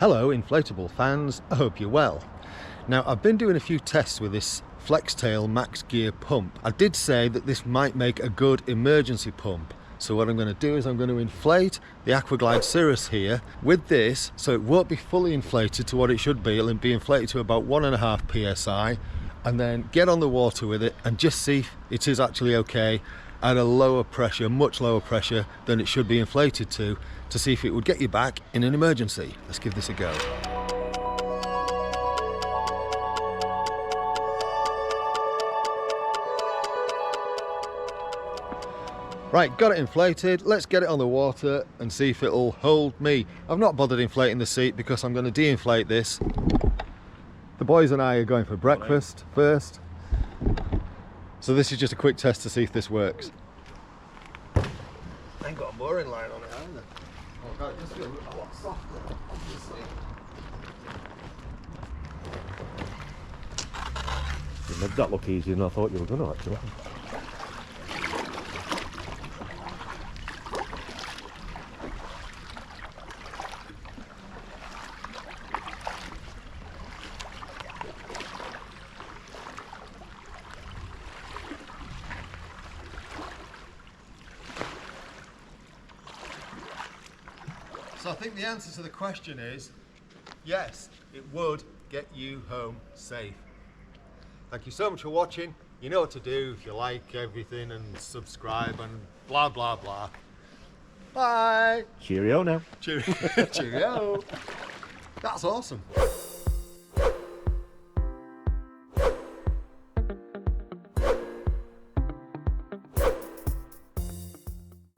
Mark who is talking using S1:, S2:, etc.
S1: Hello inflatable fans, I hope you're well. Now I've been doing a few tests with this Flextail max gear pump. I did say that this might make a good emergency pump. So what I'm going to do is I'm going to inflate the Aquaglide Cirrus here with this, so it won't be fully inflated to what it should be. It'll be inflated to about 1.5 psi, and then get on the water with it and just see if it is actually okay at a lower pressure, much lower pressure than it should be inflated to see if it would get you back in an emergency. Let's give this a go. Right, got it inflated. Let's get it on the water and see if it'll hold me. I've not bothered inflating the seat because I'm going to de-inflate this. The boys and I are going for breakfast first. So this is just a quick test to see if this works. I ain't got a mooring line on it either. Oh God, it just feels a lot softer, obviously.
S2: You made that look easier than I thought you were going to, actually.
S1: So I think the answer to the question is, yes, it would get you home safe. Thank you so much for watching. You know what to do if you like everything, and subscribe and blah, blah, blah. Bye.
S2: Cheerio now.
S1: Cheerio. That's awesome.